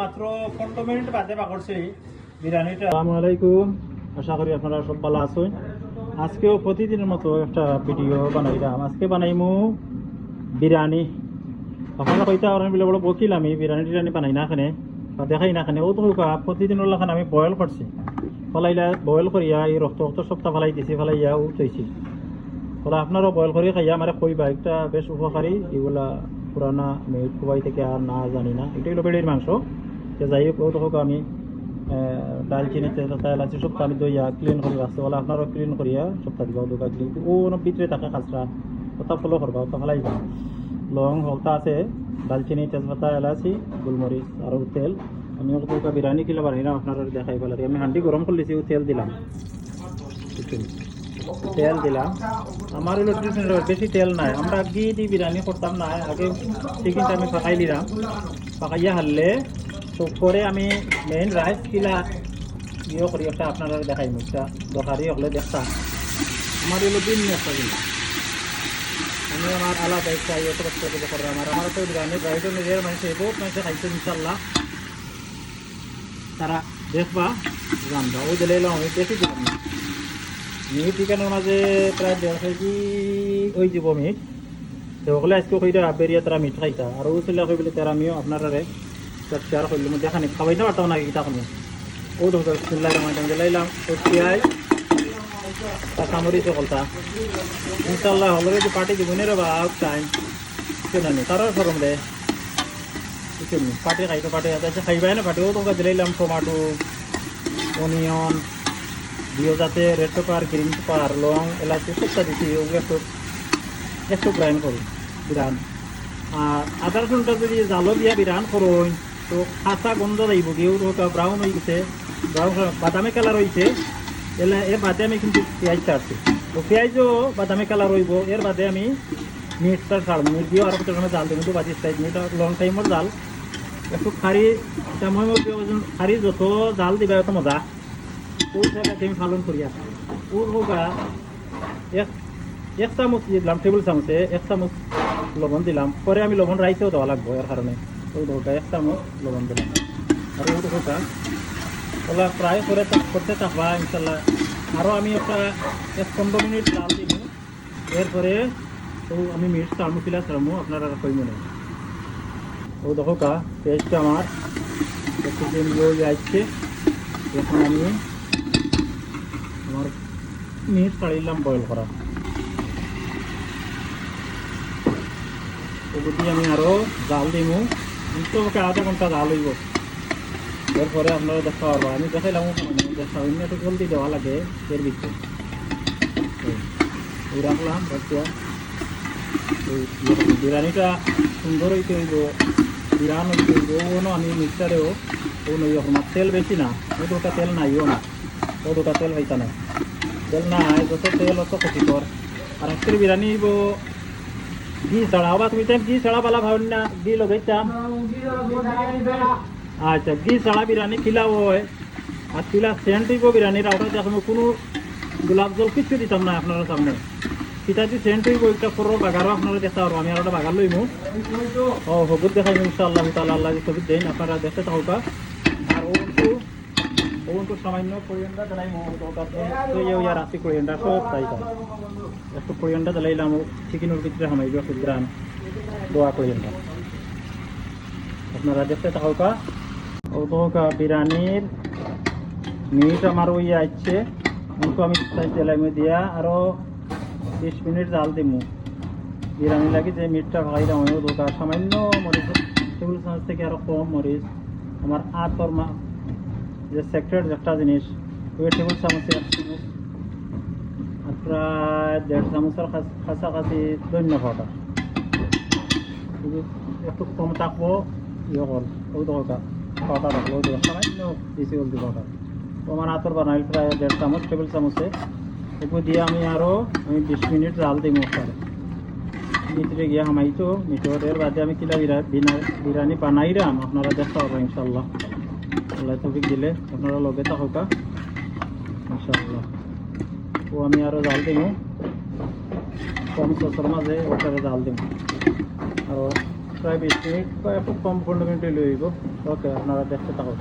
মাত্র 15 মিনিট বাদে পাকড়ছি বিরিয়ানিটা। আসসালামু আলাইকুম, আশা করি আপনারা সব ভালো আছেন। আজকেও প্রতিদিনের মতো একটা ভিডিও বানাইলাম। আজকে বানাইমু বিরিয়ানি। আপনারা কইতা পারেন বলে বড় বকিল আমি বিরিয়ানি বানাই না এখানে বা দেখাই না এখানে। ও তো প্রতিদিনের লাখান আমি বয়েল করছি, ফলাইলা বয়েল করিয়া এই রক্ত সপ্তাহ ফেলাই দিছি, ফেলাইয়া উঠেছি। ফলে আপনারাও বয়েল করিয়া খাইয়া আমার কইবা, একটা বেশ উপকারী। এগুলা পুরানা মেয়ে খুবাই থেকে আর না জানি না, এটা হলো বেড়ির মাংস। যাই হোক আমি ডালচিনি তেজপাতা এলাচি সব আমি দইয়া ক্লিন করে রাখছি। বলে আপনারাও ক্লিন করিয়া সপ্তাহ দিবা দোকা ক্লিন ও ভিতরে থাকে খাসরা ওটা ফলো করবা, ওটা ফেলাইবা। লং হলতা আছে, ডালচিনি তেজপাতা এলাচি গোলমরিচ আর তেল। আমি ওটা বিরিয়ানি কিলো বানাই না, আপনারা দেখাই ফেলারি। আমি হান্ডি গরম করে দিয়েছি, তেল দিলাম, তেল দিলাম। আমার হলো বেশি তেল নাই, আমরা ঘি দিয়ে বিরিয়ানি করতাম না। আগে চিকেনটা আমি পাকাই দিলাম, পাকাইয়া হারলে তো পরে আমি মেইন রাইস কিলা ইয়ে করি একটা আপনারা দেখাই মুখটা দরকারি হলে দেখতাম। আমার হলো দিন একটা কিনা আমি আমার আলাদা একটা ইয়ে কষ্ট করে আমার তো বিরিয়ানি বাইরে নিজের মানুষে বহুত মানুষে খাইছে ইনশাল্লাহ। তারা দেখবা জানবা ওই দিলে আমি বেশি দিলাম না। মিট চিকেনের মাঝে প্রায় 1.5 কেজি ওই যাব মিট। তো ওগুলো আজকে কইটা বেরিয়ে তারা মিট খাইতা আর ও চলে কই বলে তারা আমিও আপনারা শেয়ার করলাম। দেখানি খাওয়াই না পারতাম না কিতা কোনো ও লাইলাম পেঁয়াজ কাঁচামরিচ কলতা ইনশাল্লাহ হলরে যে পার্টি দিব রে বা আউট টাইম কেনানি তারা ফরম দে পার্টি খাইতো পার্টি খাইবাই না পার্টি ও তোকে দিলাইলাম টমাটো অনিয়ন দিও যাতে red paper green paper long এলাচি সবটা দিচ্ছি। ওগুলো একটু গ্রাইন্ড করি বিরান। আর আদা রসুনটা যদি জালো দিয়া বিরান করুন তো কাঁচা গন্ধ যাইব গিয়ে ব্রাউন হয়ে গেছে, ব্রাউন বাদামি কালার হয়েছে। এলে এর বাদে আমি কিন্তু পেঁয়াজ ছাড়ছি, তো পেঁয়াজও বাদামি কালার হইব। এর বাদে আমি মিটটা ছাড়ব, মিট দিয়েও আরো প্রথমে জাল দেবো, কিন্তু বাজি সাইড মিট লং টাইমের জাল একটু খারি মই খারি যত জাল দিবা এত মজা। ওই জায়গাতে আমি পালন করি আসি। ওর হোকা এক চামচ দিলাম, টেবিল চামচে 1 চামচ লবণ দিলাম। পরে আমি লবণ রাইসেও দেওয়া লাগবো এর কারণে। ওই হোকা 1 চামচ লবণ দিলাম। আর ওই হোকা ওলা প্রায় করে করতে থাকবা ইনশাল্লাহ। আরও আমি একটা 15 মিনিট জাল দিব। এরপরে তো আমি মিট চালমু পিলা চালমু আপনারা কই মনে। ও দেখো কা পেঁয়াজটা আমার একটু আসছে। এখন আমি আমার মিট ছাড়িলাম বয়েল করা। ওগুলো দিয়ে আমি আরও জাল দিব, কিন্তু ওকে আধা ঘন্টা জাল হইব। এরপরে আপনারা দেখা পারবো। আমি দেখাইলাম সামান্য একটু জলদি দেওয়া লাগে এর ভিতরে। ওই রাখলাম রাখিয়া ওই বিরিয়ানিটা সুন্দর হইতে হইব, বিরান হইতে হইব। ওনো আমি মিক্সারেও ও নই আমার তেল বেশি না, ও দুটা তেল নাইও না, ও দুটা তেল হইতা না। তেল নাই যত তেল অত ক্ষতিকর। আর আজকের বিরিয়ানি হইব ঘি ছাড়া। আবার তুমি ঘি ছাড়া পালা ভাবি না ঘি লগাইতাম। আচ্ছা, ঘি ছাড়া বিরিয়ানি খিলাও হয় আর খিলা সেন্ট হইব বিরিয়ানির। ওটা দেখুন কোনো গোলাপ জল কিছু দিতাম না আপনারা সামনে। সেটা যদি সেন্ট হইব একটা করো বাগারও আপনারা দেখতে পারবো। আমি আর ওটা বাগার লইমু ও হবুত দেখাই ইনশাআল্লাহ তাআলা। আল্লাহ ছবি দেন আপনারা দেখতে থাকা। আর ওনটু সামান্য কোরিয়ান্ডা দিলাইমু, রাশি কোরিয়ান্ডা সব চাইতাম একটু কোরিয়ান্ডা দিলাইলাম। চিকেনের ভিতরে হামাইব একটু গ্রাম দোয়া কোরিয়ান্ডা। আপনারা দেখতে থাকা। ও তো বিরিয়ানির মিট আমার ওই আসছে, কিন্তু আমি তেলাইমু দিয়া আরও 20 মিনিট জাল দিমু। বিরিয়ানি লাগে যে মিটটা ভাগাইলাম আমিও দোকান সামান্য মরিচ টেবিল চামচ থেকে আরও কম মরিচ আমার আতর যে সেক্রেট একটা জিনিস ওই টেবিল চামচে 1 চামচ আর প্রায় 1.5 চামচের কাছাকাছি ধন্য পাউডার। একটু কম থাকবো ইয়ে কল ওই দরকার পাউডার রাখবো, ওই দরকার সামান্য বেশি হলদি পাউডার। তো আমার আতর বানাইল প্রায় 1.5 চামচ টেবিল চামচে। ওপর দিয়ে আমি 20 মিনিট জাল দিই মশলা ভিতরে গিয়ে হামাইতো মিটরের বাদে আমি কিলা বিরিয়ানি বানাইলাম আপনারা দেখতে পারবো ইনশাল্লাহ। আল্লাহ তৌফিক দিলে আপনারা লগে থাকা ইনশাল্লাহ। ও আমি আরও জাল দিব কম সসের মাঝে ওটারে জাল দিব। আর প্রায় 20 মিনিট বা খুব কম 15 মিনিট লইব। ওকে, আপনারা দেখতে থাকুন।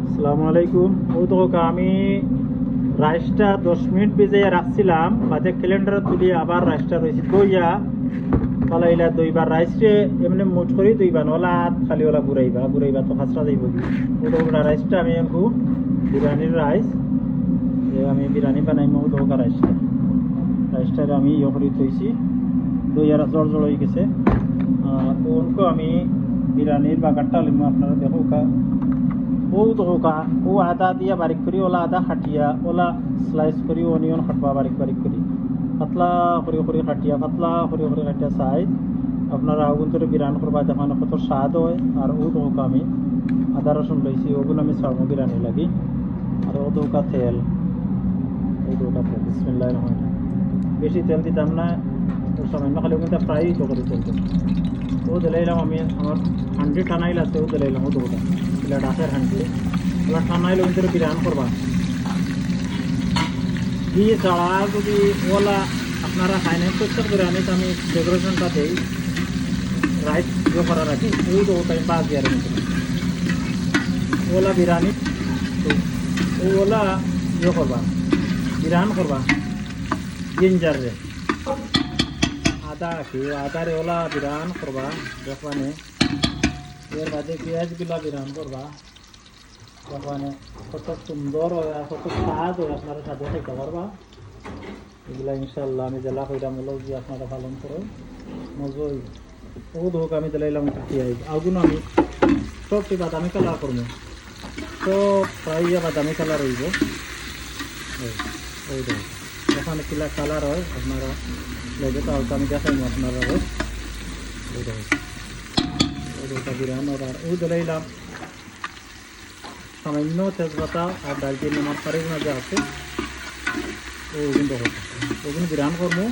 আসসালামু আলাইকুম। ও তো আমি রাইসটা 10 মিনিট ভিজিয়ে রাখছিলাম, বাদে ক্যালেন্ডার তুলি আবার রাইসটা রয়েছে দইয়া পালাইলা দুইবার রাইসে এমনি মুঠ করি দুইবার ওলা হাত খালি ওলা ঘুরাইবা তো খাসরা যাইব। ওটা রাইসটা আমি একটু বিরিয়ানির রাইস আমি বিরিয়ানি বানাই মো দোকা রাইসটা আমি ইয়ে করে থইছি, দই আর জল হয়ে গেছে। ওনকো আমি বিরিয়ানির বাগারটা লিমো আপনারা দেখো ও দোকা ও আদা দিয়া বারিক করি ওলা আদা খাটিয়া ওলা স্লাইস করি অনিয়ন কাটবা বারিক করি পাতলা করে কাটিয়া পাতলা করে কাটিয়া সাইজ আপনারা আগুন ধরে বিরান করবা দেখানো কত স্বাদ হয়। আর ও দোকা আমি আদা রসুন লইছি ওগুলো আমি সারমো বিরিয়ানি লাগি। আর ও দোকা তেল বিসমিল্লাহির রহমানির রহিম। বেশি তেল দিতাম না, সামান্য খালি ওখানে ফ্রাই তো করে তেলতে ও দিলাইলাম আমি। আমার হান্ডি টানাইল আছে ও দিলাইলাম ও দোকা এগুলা ডাকের হান্ডি ওগুলা টানাইলে ওই ধরে বিরান করবা ঘি ছাড়া যদি ওলা আপনারা খাই নাই। প্রত্যেক বিরিয়ানিতে আমি ডেকোরেশনটা দিই রাইস ইয়ে করার আগে ওই তো টাইম বাদ দিয়ে ওলা বিরিয়ানি ওলা ইয়ে করবা বিরান করবা জিঞ্জার রে আদারে ওলা বিরান করবা দেখবানে। এর বাদে পেঁয়াজ গুলা বিরান করবা দেখবানে কত সুন্দর হয় আর কত স্বাদ হয়, আপনারা সাথে খাইতে পারবা এগুলা ইনশাল্লাহ। আমি জেলা কইরা মূলক দিয়ে আপনারা পালন করো মজই ও ধোক আমি দিলাইলাম একটু পেঁয়াজ আগুন আমি সবটি বাদামি কালার করবো, সব প্রায় বাদামি কালার হইব। ওই ধোক ওখানে কিলা কালার হয় আপনারা লেগে তো আমি দেখাইনি আপনারা ওই ধোকা বিরিয়ানি। আর ও দিলাইলাম সামান্য তেজপাতা আর ডালচিনি আমার কারির মাঝে আছে ওগুন দেখো ওগুন বিরান করবো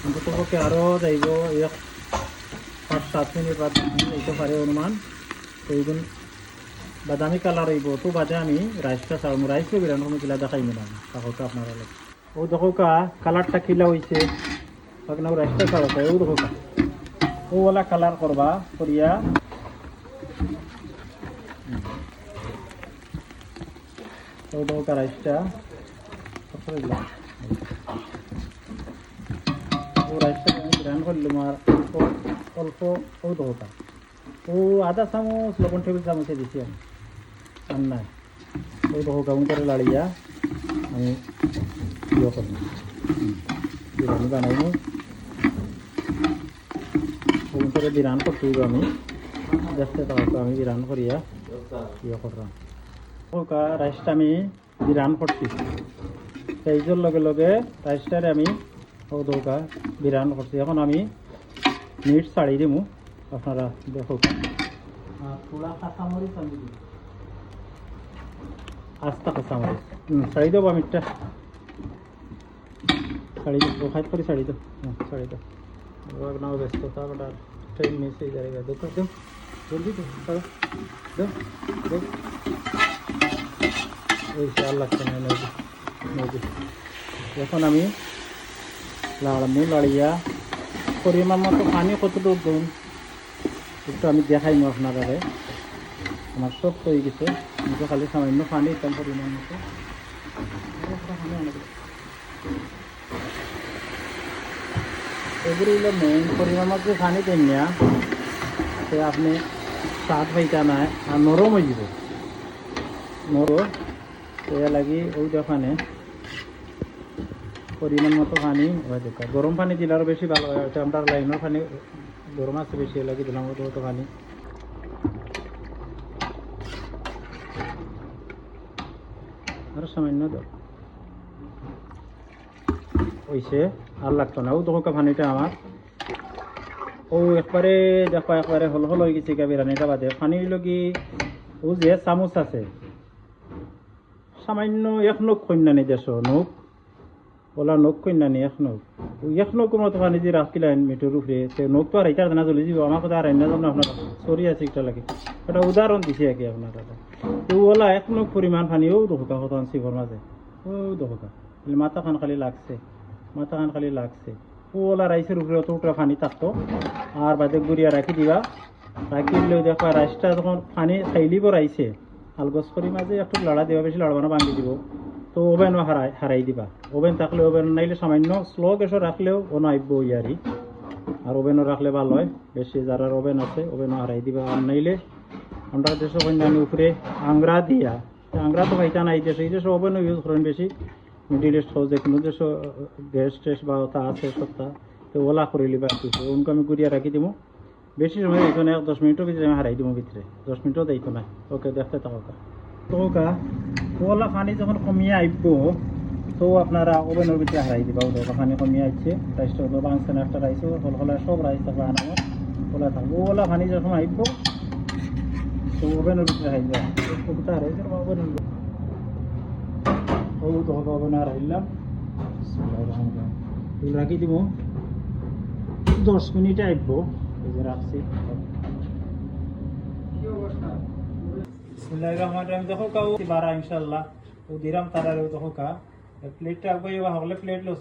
অন্ততপক্ষে আরও যাইব 5-7 মিনিট বা 10 মিনিট এইতে পারে অনুমান। তো ওইগুন বাদামি কালার হইব তো বাদে আমি রাইসটা ছাড়বো। রাইসও বিরান করবো কিলা দেখাইনি না তাহলে আপনারা ও দেখো কালারটা কিলা হয়েছে আপনার রাইসটা ছাড়া ও দেখো ও ওলা কালার করবা করিয়া ও দেখো রাইসটা ও রাইসটা আমি বিরান করলাম। আর অল্প ও দেখো ও আধা চামচ লবণ টেবিল চামচে দিছি আমি আর নাই ও দেখো গাউন করে লাড়িয়া আমি ইয়ে করবো বিরিয়ানি বানাইবো ওগুন করে বিরান করতে হইব। আমি দেখতে থাকো আমি বিরান করিয়া ইয়ে করলাম রাইসটা আমি বিরান করছি সেইজোর লগে রাইসটারে আমি ও দৌকা বিরান করছি। এখন আমি মিট ছাড়ি দিমু আপনারা দেখো। পুরা কাঁচামরিচ আমি দিই আস্তা কাঁচামরিচ ছাড়ি দেবো মিটটা শাড়ি দো খাই করে শাড়ি দো শাড়ি দো নাও ব্যস্ততা ওটা ট্রেন মিস হয়ে যাবে দো জলদি দো ওই চাল লাগছে না নদী। এখন আমি লাড়িয়া পরিমাণ মতো পানি কতটুকু দিন একটু আমি দেখাই নি আপনারা। আমার সব হয়ে গেছে কিন্তু খালি সামান্য পানি দিতাম পরিমাণ মতো এগুলো হলো মেইন পরিমাণ মতো পানি দেন না সে আপনি স্বাদ পাইতা নাই আর নরম হয়ে যাব নরম তো লাগি ওই দোকানে পরিমাণ মতো পানি হয় দরকার। গরম পানি দিলে আরও বেশি ভালো হয়। আমরা লাইনের পানি গরম আছে বেশি লাগি দিলাম তো পানি আর সামান্য দর হয়েছে আর লাগতো না। ও দোকা পানিটা আমার ও একবারে দেখো একবারে হল হয়ে গেছে বিরিয়ানিটা বাদে পানি হইল কি ও যে চামচ আছে সামান্য এক নখ কন্যা নেই দেশ নখ ওলা নখ কন্যা নেই এক নখের মতো পানি দিয়ে রাখছিলেন মিটুর উপরে সে নখ তো আর এটা না চলে যাব আমার কথা আর না জানো আপনার সরি আছে একটা লাগে এটা উদাহরণ দিছে আর কি আপনার তো ওলা এক নখ পরিমাণ পানিও দোকা হতান শিবর মাঝে ও দোকা মাথা খান খালি লাগছে ওলা রাইসের উপরে অতটা পানি থাকতো আর বাদে গুড়িয়া রাখি দিবা রাখি দিলেও দেখবা রাইসটা যখন পানি খাইলিব রাইসে আলগস করি মাঝে একটু লড়া দিবা বেশি লড়বা না ভাঙি দিব তো ওভেনও হারাই দিবা ওভেন থাকলে ওভেন নাইলে সামান্য স্লো গ্যাসও রাখলেও ও নাইব ইয়ারি আর ওভেনও রাখলে ভালো হয় বেশি যারা ওভেন আছে ওভেনও হারাই দিবা আর নাইলে আমরা দেশে কন্যানি উপরে আংরা দিয়া আংরা তো খাইতা নাই দেশে এই দেশে ওভেনও ইউজ করেন বেশি মিডিল ইস্ট হাউস যে কোনো দেশ গ্যাস টেস বা তা আছে সপ্তাহ তো ওলা করে লিবা কিছু ওনকে আমি গুড়িয়া রাখি দিব বেশি সময় দিত না 10 মিনিটও ভিতরে আমি হারাই দিব ভিতরে 10 মিনিটও দিত না ওকে দেখতে থাকা তো ওলা পানি যখন কমিয়ে আইব তো আপনারা ওভেনের ভিতরে হারাই দিবা ওলা পানি কমিয়ে আইছে রাইসটা ওলা বাংছে না একটা রাইস হল সব রাইস থাকবে আনামত ওলা থাকবো ওলা পানি যখন আইব তো ওভেনের ভিতরে হারাই যাবে কবিতা হারাই যাবে ওভেনের ও তো হবে না হারাইলাম রাখি দিব 10 মিনিটে আইব এই যে রাখছি বিসমিল্লাহির রহমানির রহিম দেখো কাউ 12 ইনশাআল্লাহ ও দিরাম তারারে দেখো কা প্লেটটা আগবে হলে প্লেট লো